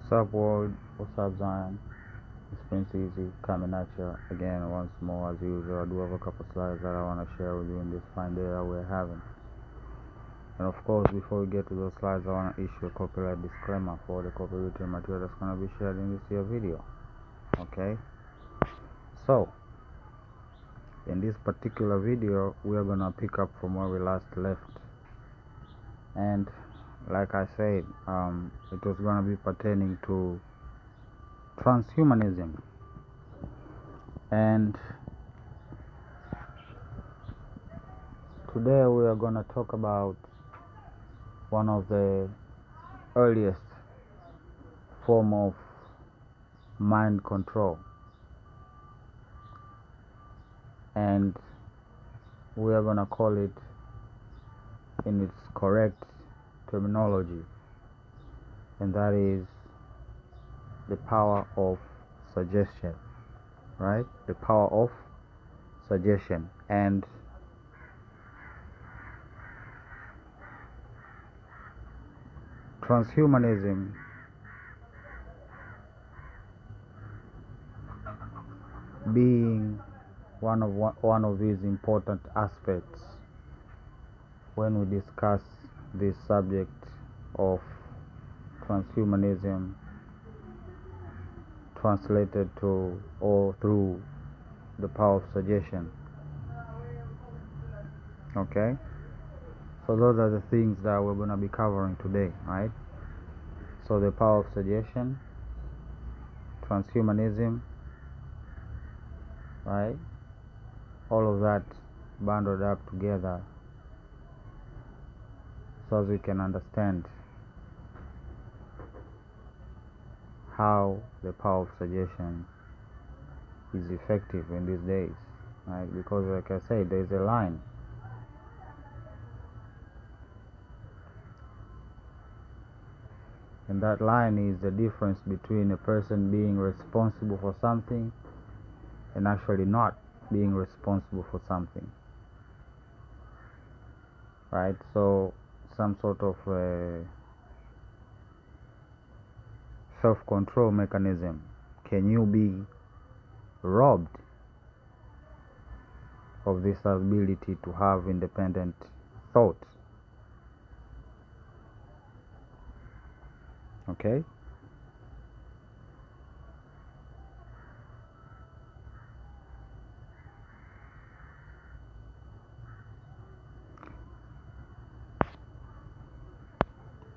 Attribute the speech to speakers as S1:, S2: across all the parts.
S1: What's up, world? What's up, Zion? It's Prince Easy coming at you again once more as usual. I do have a couple slides that I want to share with you in this fine day that we're having. And of course, before we get to those slides, I want to issue a copyright disclaimer for the copyrighted material that's going to be shared in this here video. Okay? So, in this particular video, we are going to pick up from where we last left. And like I said, it was going to be pertaining to transhumanism. And today we are going to talk about one of the earliest form of mind control, and we are going to call it in its correct terminology, and that is the power of suggestion, right? The power of suggestion. And transhumanism being one of these important aspects when we discuss this subject of transhumanism, translated to or through the power of suggestion. Okay, so those are the things that we're going to be covering today, right? So the power of suggestion, transhumanism, right? All of that bundled up together so as we can understand how the power of suggestion is effective in these days, right? Because like I said, there's a line. And that line is the difference between a person being responsible for something and actually not being responsible for something, right? So some sort of self-control mechanism. Can you be robbed of this ability to have independent thoughts? Okay?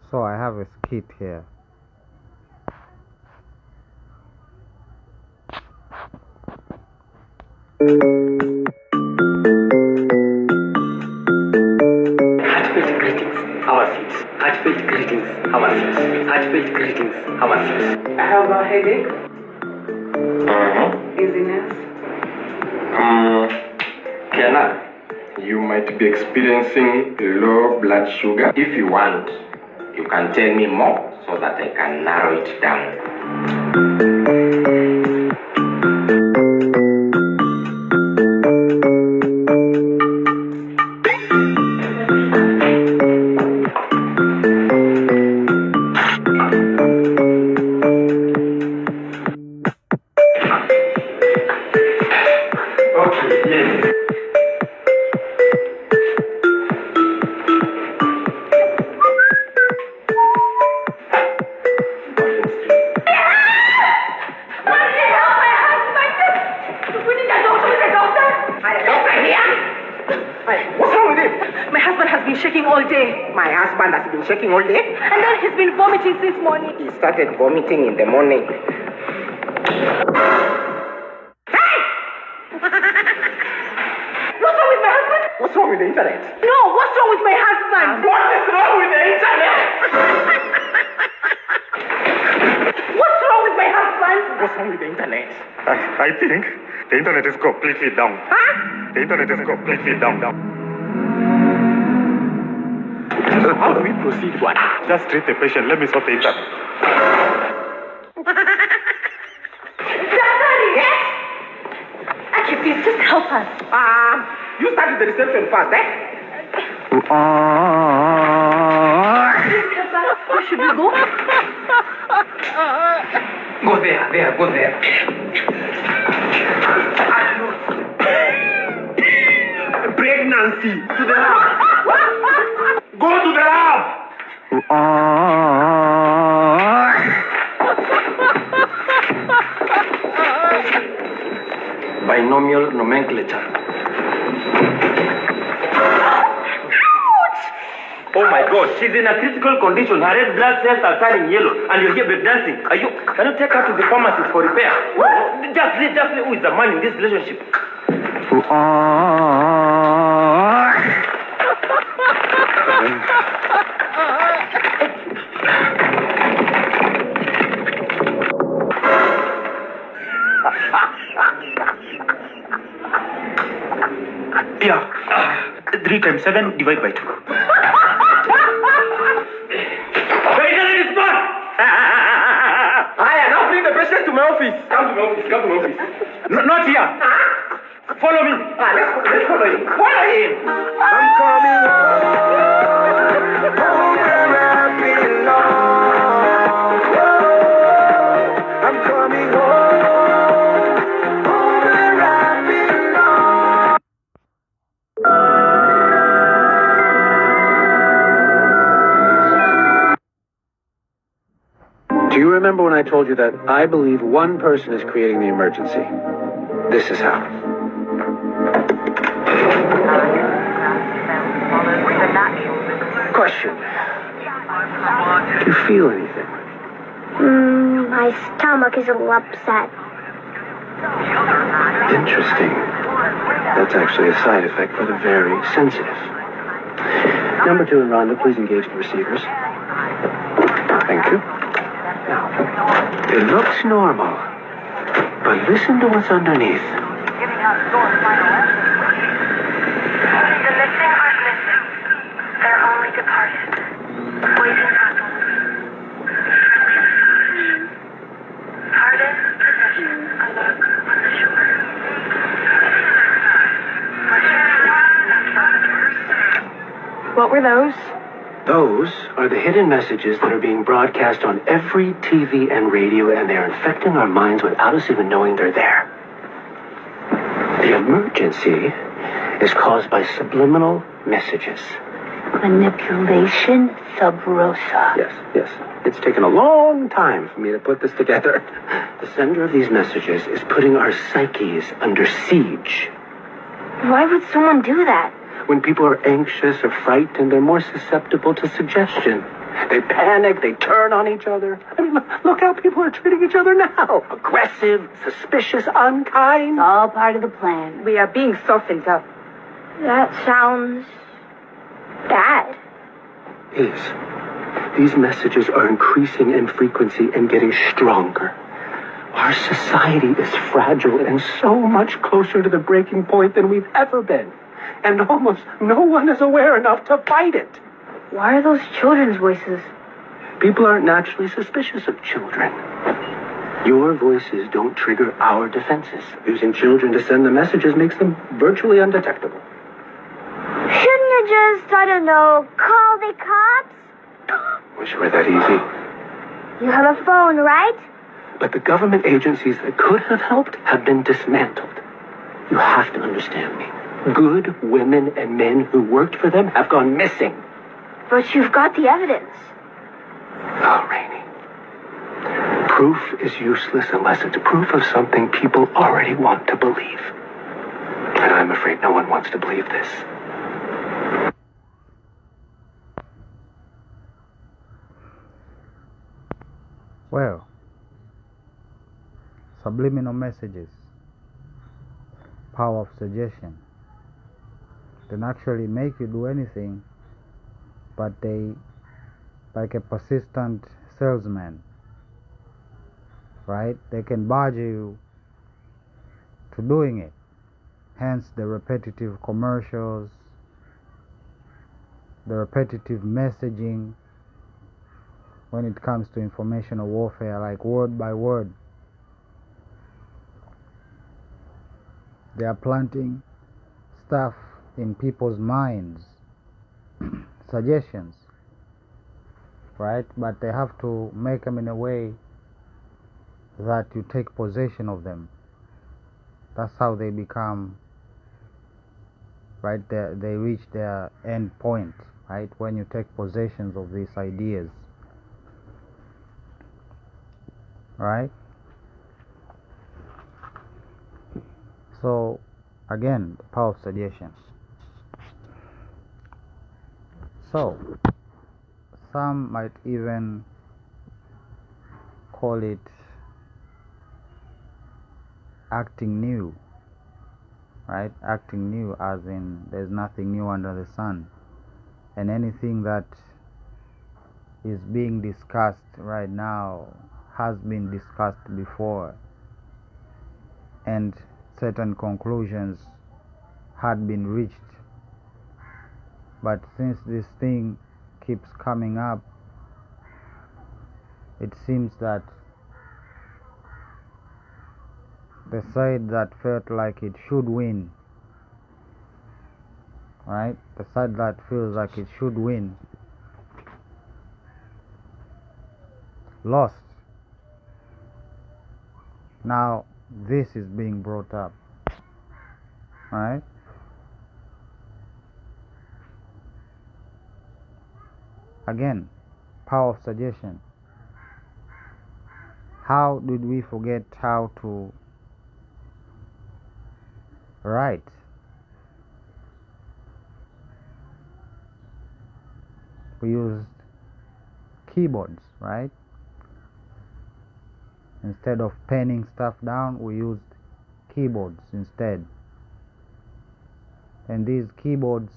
S1: So I have a skit here.
S2: Heartfelt greetings, our seats. Heartfelt greetings, our seats. Heartfelt greetings, our seats.
S3: I have a headache, dizziness.
S4: Kenna, you might be experiencing low blood sugar. If you want, you can tell me more so that I can narrow it down. Okay, yes. What's wrong with him?
S3: My husband has been shaking all day.
S4: My husband has been shaking all day.
S3: And then he's been vomiting since morning.
S4: He started vomiting in the morning.
S3: What's wrong with my husband?
S4: What's wrong with the internet?
S3: No, what's wrong with my husband?
S4: What is wrong with the internet?
S3: What's wrong with my husband?
S4: What's wrong with the internet?
S5: I think the internet is completely down.
S3: Huh?
S5: The internet is completely down.
S4: So how do we proceed, what?
S5: Just treat the patient. Let me sort the internet.
S3: Daddy! Yes? Aki, please, just help us.
S4: You start with the reception first, eh?
S3: Please help us. Where should we go?
S2: Go there, go there. Pregnancy to the lab. Go to the lab. Binomial nomenclature. Oh my God, she's in a critical condition. Her red blood cells are turning yellow, and you're here dancing. Can you take her to the pharmacist for repair? Just leave. Who is the man in this relationship? Yeah. 3 times 7 divided by 2. Now bring the patients to my office. Come to my office. Not here. Follow me. Let's follow him. Follow him. I'm coming home where I belong. I'm coming home where I belong.
S6: Do you remember when I told you that I believe one person is creating the emergency? This is how. Question. Do you feel anything?
S7: My stomach is a little upset.
S6: Interesting. That's actually a side effect for the very sensitive. Number 2 and Rhonda, please engage the receivers. Thank you. Now, it looks normal, but listen to what's underneath.
S3: The missing aren't missing. They're only departed. Waiting happen. Pardon, possession, a look on the shore. What were those?
S6: Those are the hidden messages that are being broadcast on every TV and radio, and they're infecting our minds without us even knowing they're there. The emergency is caused by subliminal messages.
S7: Manipulation sub rosa.
S6: Yes. It's taken a long time for me to put this together. The sender of these messages is putting our psyches under siege.
S7: Why would someone do that?
S6: When people are anxious or frightened, they're more susceptible to suggestion. They panic, they turn on each other. I mean, look how people are treating each other now. Aggressive, suspicious, unkind.
S7: All part of the plan.
S3: We are being softened up.
S7: That sounds bad.
S6: These messages are increasing in frequency and getting stronger. Our society is fragile and so much closer to the breaking point than we've ever been. And almost no one is aware enough to fight it.
S7: Why are those children's voices?
S6: People aren't naturally suspicious of children. Your voices don't trigger our defenses. Using children to send the messages makes them virtually undetectable.
S7: Shouldn't you just, I don't know, call the cops?
S6: Wish it were that easy.
S7: You have a phone, right?
S6: But the government agencies that could have helped have been dismantled. You have to understand me. Good women and men who worked for them have gone missing.
S7: But you've got the evidence.
S6: Oh, Rainey. Proof is useless unless it's proof of something people already want to believe. And I'm afraid no one wants to believe this.
S1: Well, subliminal messages, power of suggestion, can actually make you do anything, but they, like a persistent salesman, right? They can badger you to doing it. Hence the repetitive commercials, the repetitive messaging when it comes to informational warfare, like word by word. They are planting stuff in people's minds, suggestions, right? But they have to make them in a way that you take possession of them. That's how they become, right? They reach their end point, right? When you take possessions of these ideas, right? So again, the power of suggestion. So some might even call it acting new, right? Acting new, as in there's nothing new under the sun, and anything that is being discussed right now has been discussed before, and certain conclusions had been reached. But since this thing keeps coming up, it seems that the side that felt like it should win, right? The side that feels like it should win lost. Now this is being brought up, right? Again, power of suggestion. How did we forget how to write? We used keyboards, right? Instead of penning stuff down, we used keyboards instead. And these keyboards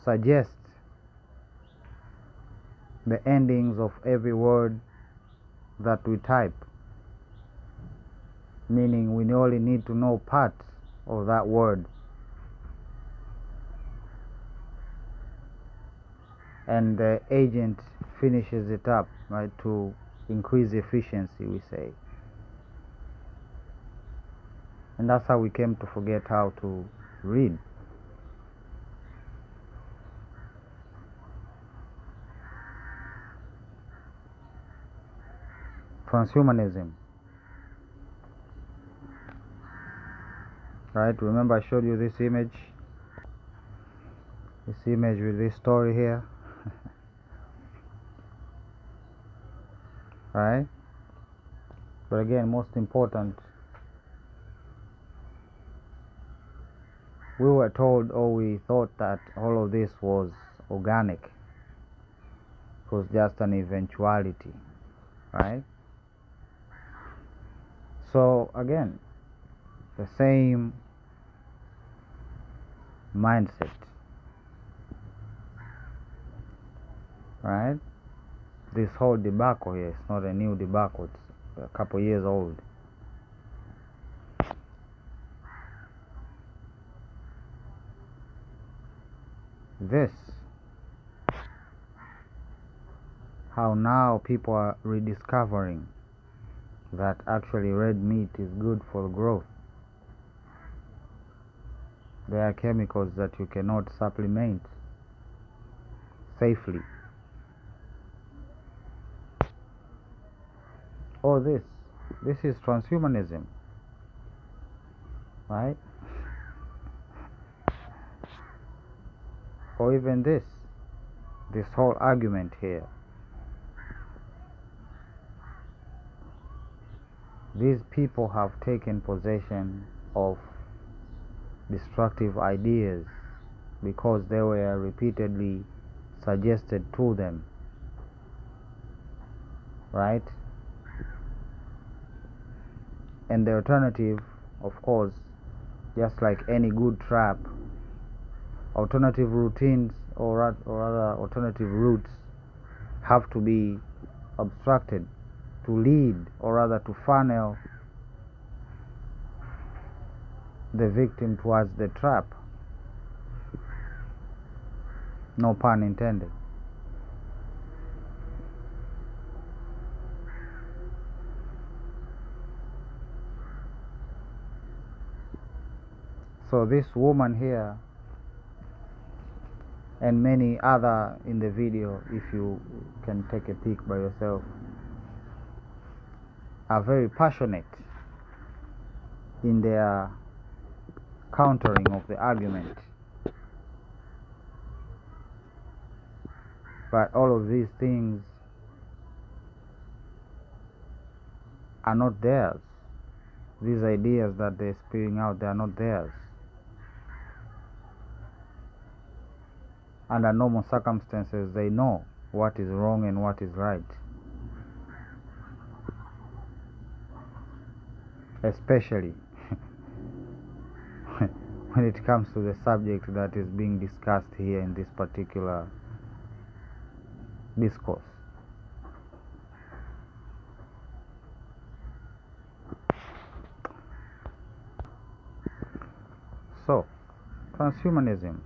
S1: suggest the endings of every word that we type, meaning we only need to know part of that word, and the agent finishes it up, right, to increase efficiency, we say. And that's how we came to forget how to read. Transhumanism, right? Remember I showed you this image with this story here, right? But again, most important, we were told, or we thought, that all of this was organic. It was just an eventuality, right? So again, the same mindset, right? This whole debacle here, it's not a new debacle, it's a couple years old. This, how now people are rediscovering that actually red meat is good for growth. There are chemicals that you cannot supplement safely. Oh, this is transhumanism, right? Or even this whole argument here. These people have taken possession of destructive ideas because they were repeatedly suggested to them, right? And the alternative, of course, just like any good trap, alternative routines or rather alternative routes have to be obstructed to lead, or rather to funnel the victim towards the trap. No pun intended. So this woman here, and many other in the video, if you can take a peek by yourself, are very passionate in their countering of the argument. But all of these things are not theirs. These ideas that they're spewing out, they are not theirs. Under normal circumstances, they know what is wrong and what is right. Especially when it comes to the subject that is being discussed here in this particular discourse. So, transhumanism,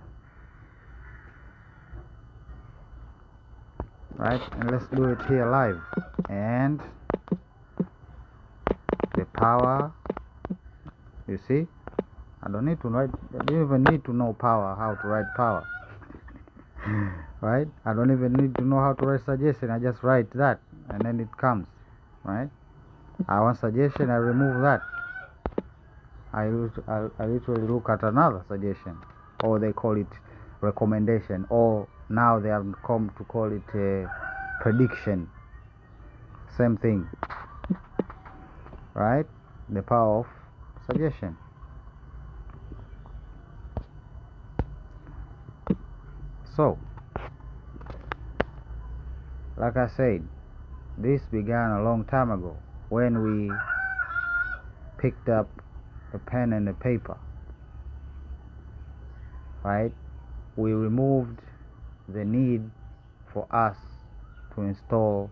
S1: right? And let's do it here live. And the power, you see, I don't even need to know power, how to write power. Right? I don't even need to know how to write suggestion. I just write that and then it comes. Right? I want suggestion, I remove that. I literally look at another suggestion, or they call it recommendation, or now they have come to call it a prediction. Same thing. Right? The power of suggestion. So, like I said, this began a long time ago when we picked up a pen and a paper. Right? We removed the need for us to install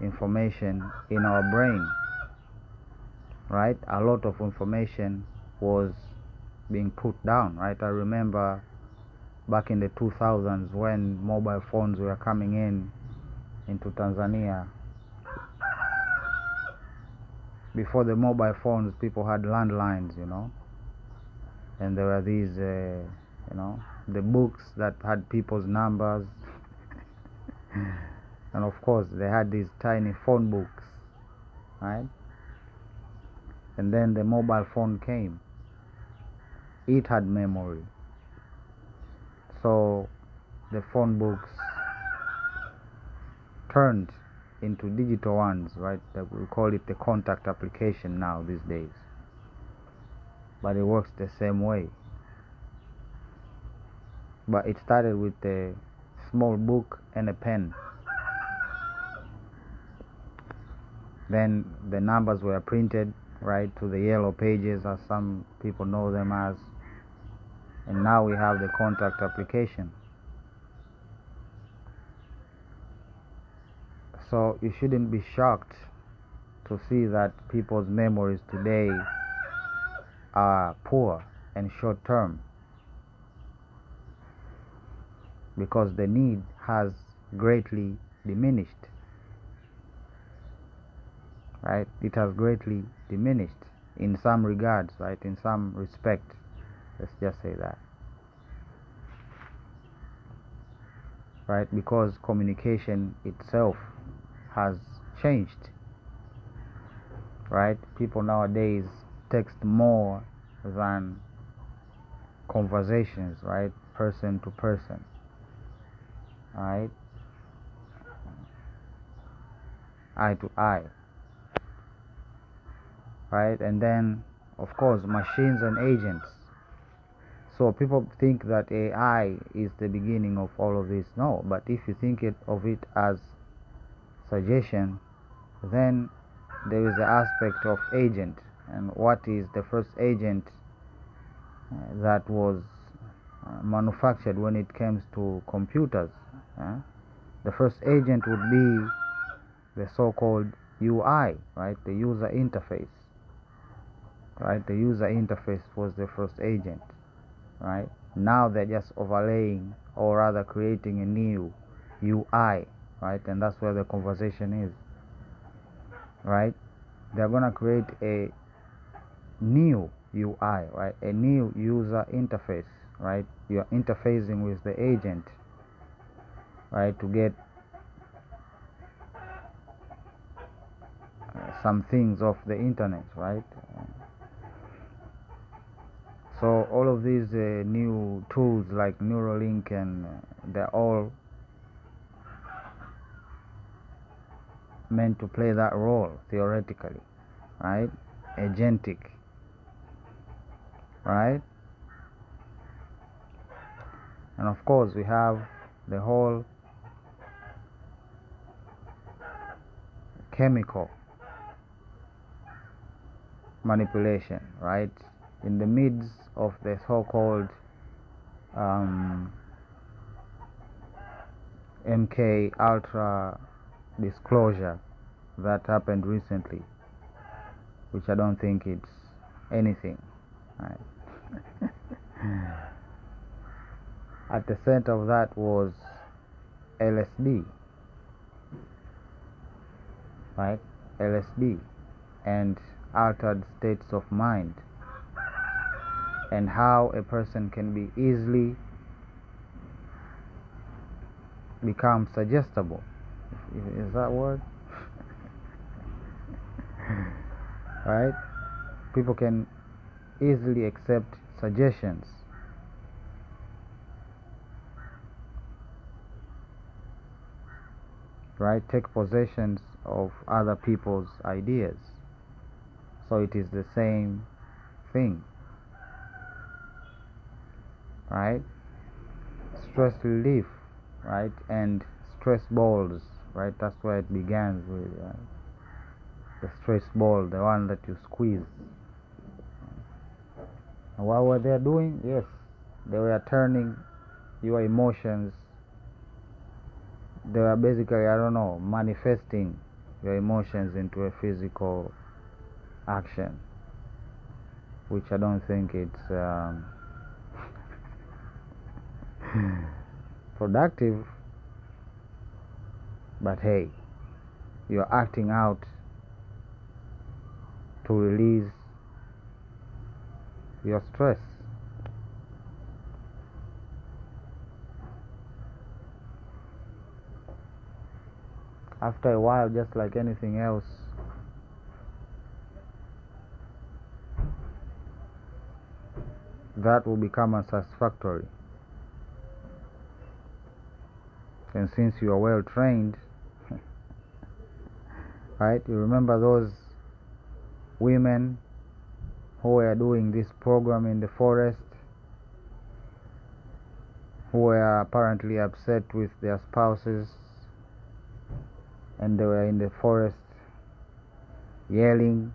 S1: information in our brain. Right? A lot of information was being put down. Right? I remember back in the 2000s when mobile phones were coming into Tanzania. Before the mobile phones, people had landlines, and there were these, the books that had people's numbers. And of course, they had these tiny phone books, right? And then the mobile phone came. It had memory. So the phone books turned into digital ones, right? We call it the contact application now these days. But it works the same way. But it started with a small book and a pen. Then the numbers were printed, right, to the yellow pages, as some people know them as. And now we have the contact application. So you shouldn't be shocked to see that people's memories today are poor and short-term, because the need has greatly diminished. Right? It has greatly diminished in some regards, right? In some respect. Let's just say that. Right? Because communication itself has changed. Right? People nowadays text more than conversations, right? Person to person. Right? Eye to eye. Right? And then, of course, machines and agents. So people think that AI is the beginning of all of this. No, but if you think of it as suggestion, then there is the aspect of agent. And what is the first agent that was manufactured when it comes to computers? The first agent would be the so-called UI, right? The user interface. Right? The user interface was the first agent. Right? Now they're just overlaying, or rather creating a new UI, right? And that's where the conversation is. Right? They're gonna create a new UI, right? A new user interface, right? You're interfacing with the agent, right? To get some things off the internet, right? So all of these new tools like Neuralink, and they're all meant to play that role theoretically, right? Agentic, right? And of course we have the whole chemical manipulation, right? In the midst of the so-called MK Ultra disclosure that happened recently, which I don't think it's anything, right? At the center of that was LSD, right? LSD and altered states of mind, and how a person can be easily become suggestible. Is that word? Right? People can easily accept suggestions, right? Take possession of other people's ideas. So it is the same thing, right? Stress relief, right? And stress balls, right? That's where it begins with, right? The stress ball, the one that you squeeze. And what were they doing? Yes, they were turning your emotions. They were basically, I don't know, manifesting your emotions into a physical action, which I don't think it's productive. But hey, you're acting out to release your stress. After a while, just like anything else, that will become unsatisfactory. And since you are well trained, right? You remember those women who were doing this program in the forest, who were apparently upset with their spouses, and they were in the forest yelling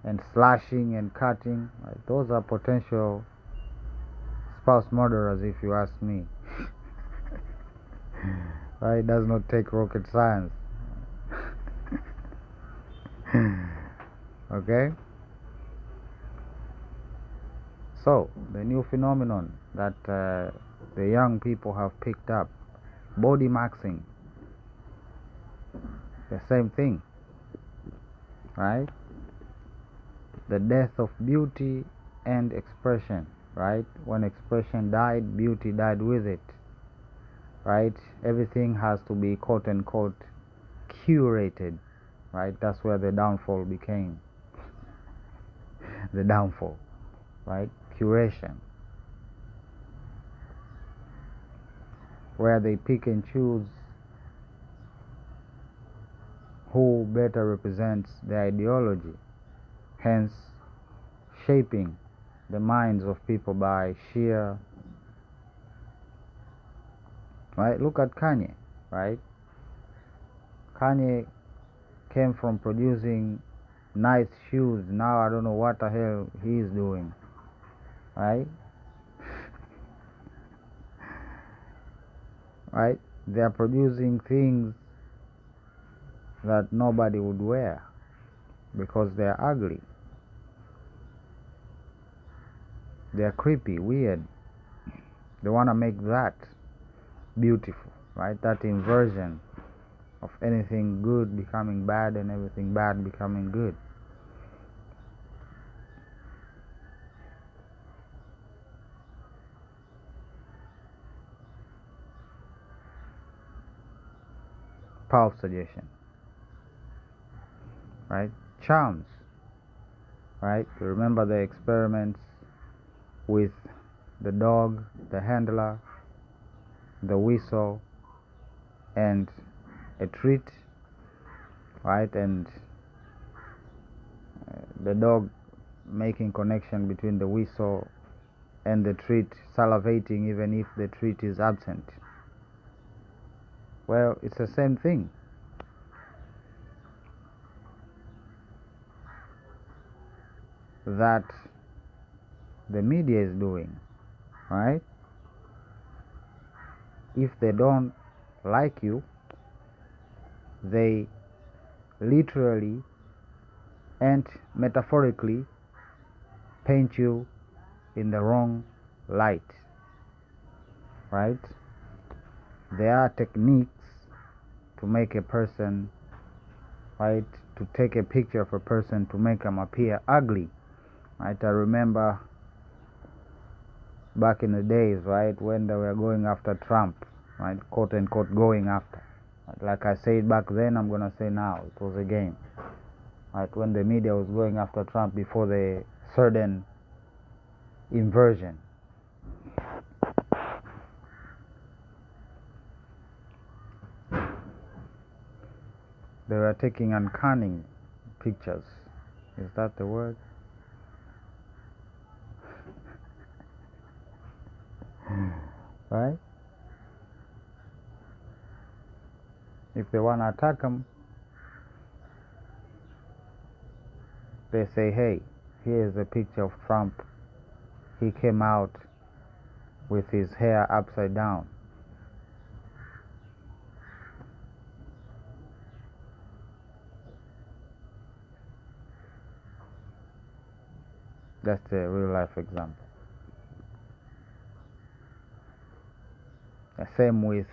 S1: and slashing and cutting, right? Those are potential spouse murderers, if you ask me. Right? It does not take rocket science. Okay? So, the new phenomenon that the young people have picked up, body maxing, the same thing, right? The death of beauty and expression, right? When expression died, beauty died with it, right? Everything has to be quote unquote curated, right? That's where the downfall became. The downfall, right? Curation, where they pick and choose who better represents the ideology, hence shaping the minds of people by sheer, right? Look at Kanye, right? Kanye came from producing nice shoes. Now I don't know what the hell he's doing, right? Right? They are producing things that nobody would wear because they are ugly. They are creepy, weird. They want to make that beautiful, right? That inversion of anything good becoming bad and everything bad becoming good. Power suggestion, right? charms, right? Remember the experiments with the dog, the handler, the whistle, and a treat, right? And the dog making connection between the whistle and the treat, salivating even if the treat is absent. Well, it's the same thing. That the media is doing, right? If they don't like you, they literally and metaphorically paint you in the wrong light, right? There are techniques to make a person, right, to take a picture of a person to make them appear ugly, right? I remember back in the days, right, when they were going after Trump, right, quote unquote going after. Like I said back then, I'm gonna say now, it was a game, right? When the media was going after Trump before the sudden inversion. They were taking uncanny pictures. Is that the word? Right? If they want to attack him, they say, hey, here's a picture of Trump. He came out with his hair upside down. That's a real life example. The same with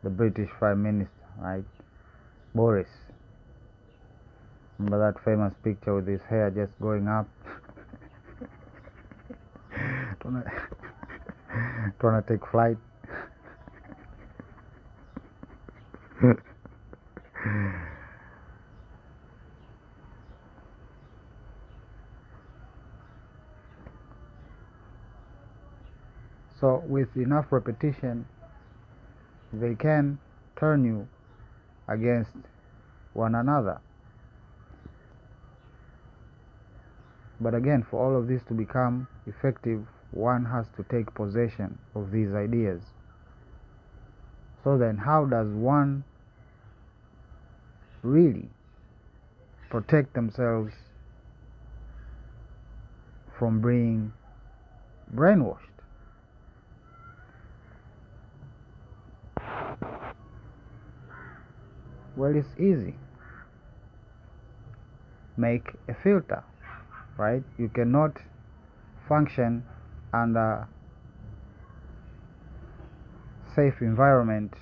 S1: the British Prime Minister, right? Boris. Remember that famous picture with his hair just going up? Trying to take flight. So with enough repetition, they can turn you against one another. But again, for all of this to become effective, one has to take possession of these ideas. So then, how does one really protect themselves from being brainwashed? Well, it's easy. Make a filter, right? You cannot function under safe environment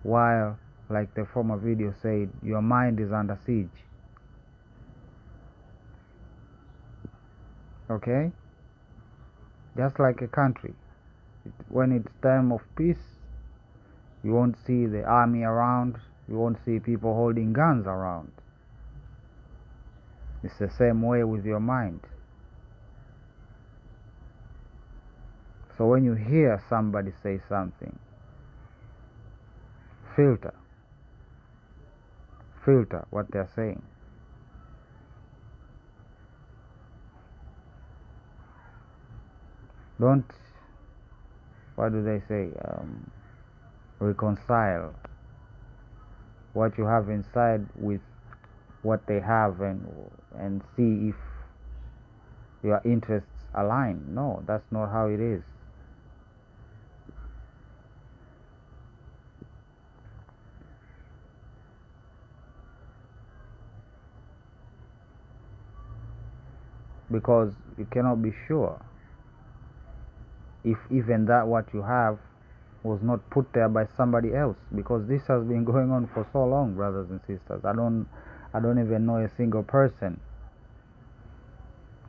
S1: while, like the former video said, your mind is under siege. Okay? Just like a country. When it's time of peace, you won't see the army around, you won't see people holding guns around. It's the same way with your mind. So when you hear somebody say something, filter what they're saying. Don't, what do they say, reconcile what you have inside with what they have and see if your interests align. No, that's not how it is. Because you cannot be sure if even that what you have was not put there by somebody else, because this has been going on for so long, brothers and sisters. I don't even know a single person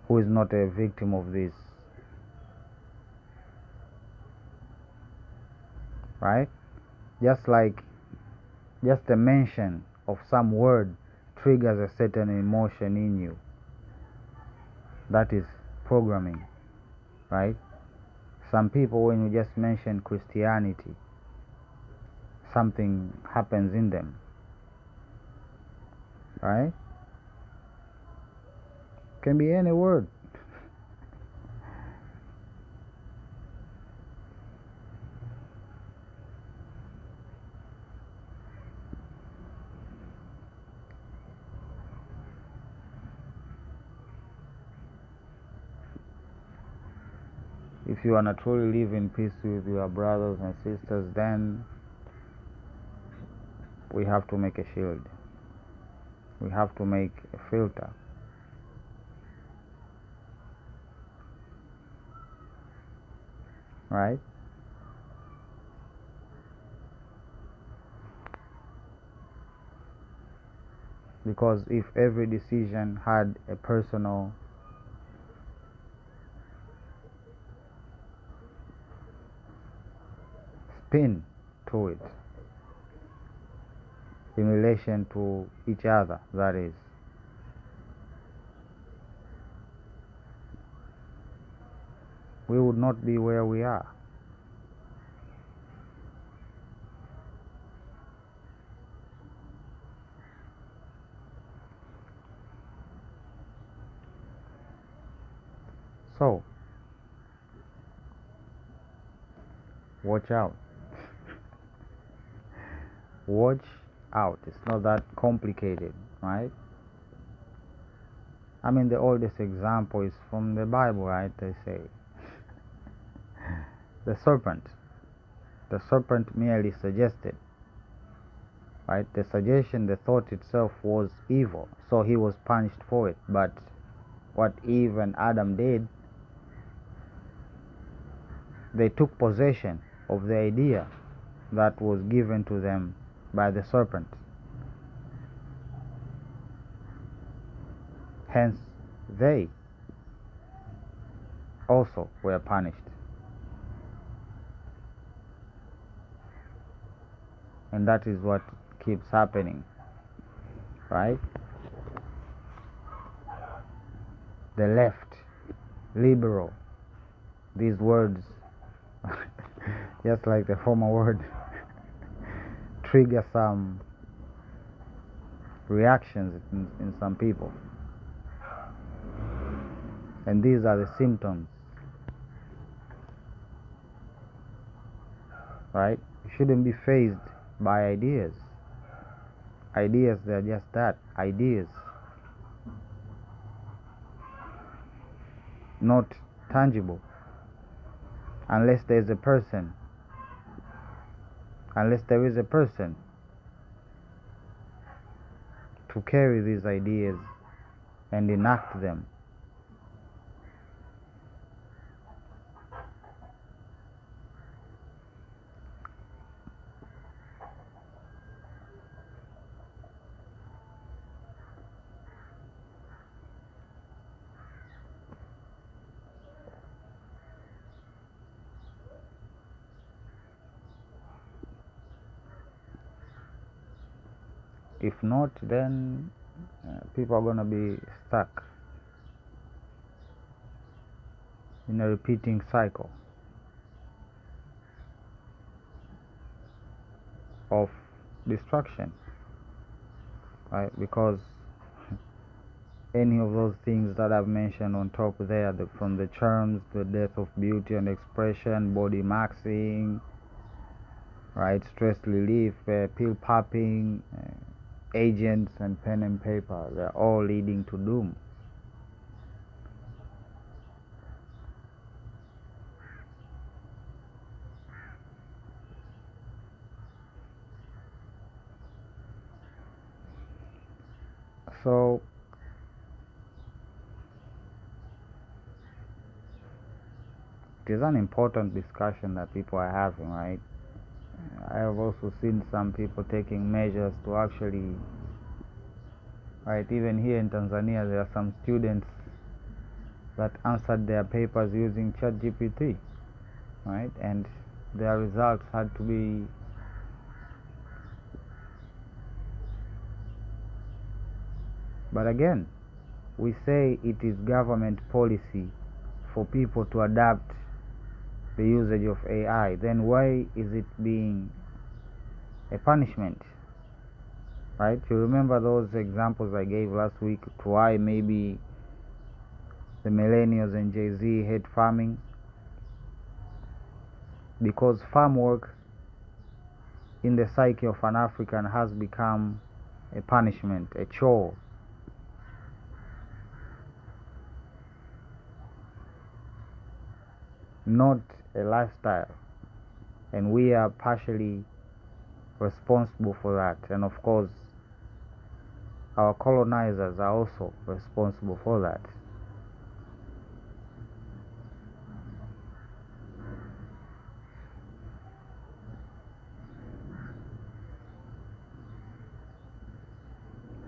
S1: who is not a victim of this, right? Just like just a mention of some word triggers a certain emotion in you. That is programming, right? Some people, when you just mention Christianity, something happens in them, right? Can be any word. If you want to truly live in peace with your brothers and sisters, then we have to make a shield. We have to make a filter. Right? Because if every decision had a personal spin to it, in relation to each other, that is, we would not be where we are. So, watch out. Watch out. It's not that complicated, right? I mean, the oldest example is from the Bible, right? They say the serpent merely suggested, right? The suggestion, the thought itself was evil, so he was punished for it. But what Eve and Adam did, they took possession of the idea that was given to them by the serpent. Hence, they also were punished. And that is what keeps happening, right? The left, liberal, these words, just like the former word, trigger some reactions in some people. And these are the symptoms, right? You shouldn't be fazed by ideas. Ideas, they're just that, ideas. Not tangible. Unless there is a person to carry these ideas and enact them. If not, then people are going to be stuck in a repeating cycle of destruction, right? Because any of those things that I've mentioned on top there, from the charms, the death of beauty and expression, body maxing, right, stress relief, pill popping, agents and pen and paper, they're all leading to doom. So it is an important discussion that people are having, right? I have also seen some people taking measures to actually, right, even here in Tanzania, there are some students that answered their papers using ChatGPT, right? And their results had to be But again, we say it is government policy for people to adapt the usage of AI. Then why is it being a punishment? Right? You remember those examples I gave last week to why maybe the millennials and Jay-Z hate farming? Because farm work in the psyche of an African has become a punishment, a chore. Not a lifestyle. And we are partially responsible for that. And of course, our colonizers are also responsible for that.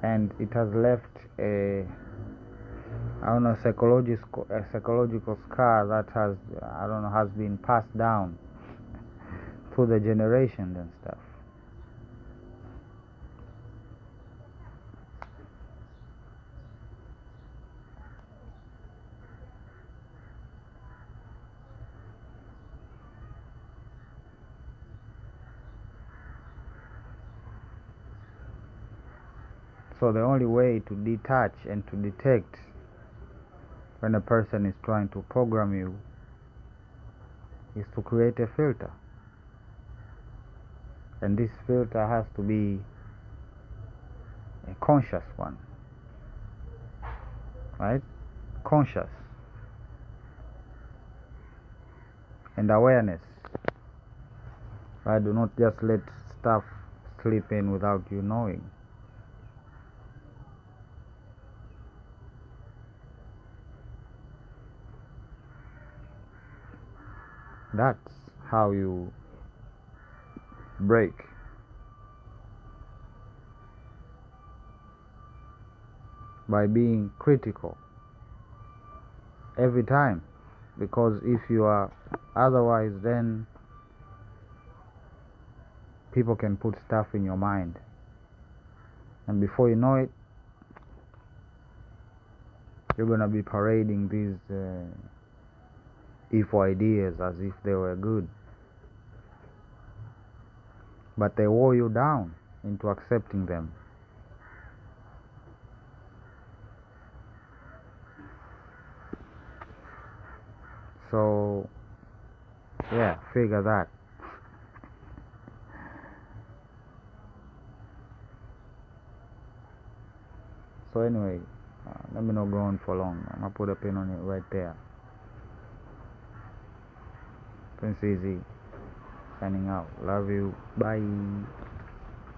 S1: And it has left a psychological scar that has been passed down through the generations and stuff. So the only way to detach and to detect when a person is trying to program you is to create a filter. And this filter has to be a conscious one. Right? Conscious. And awareness. Right? Do not just let stuff slip in without you knowing. That's how you break. By being critical every time. Because if you are otherwise, then people can put stuff in your mind. And before you know it, you're going to be parading these evil ideas as if they were good. But they wore you down into accepting them. So, yeah, figure that. So anyway, let me not go on for long. I'm going to put a pin on it right there. Prince Easy, signing out. Love you. Bye.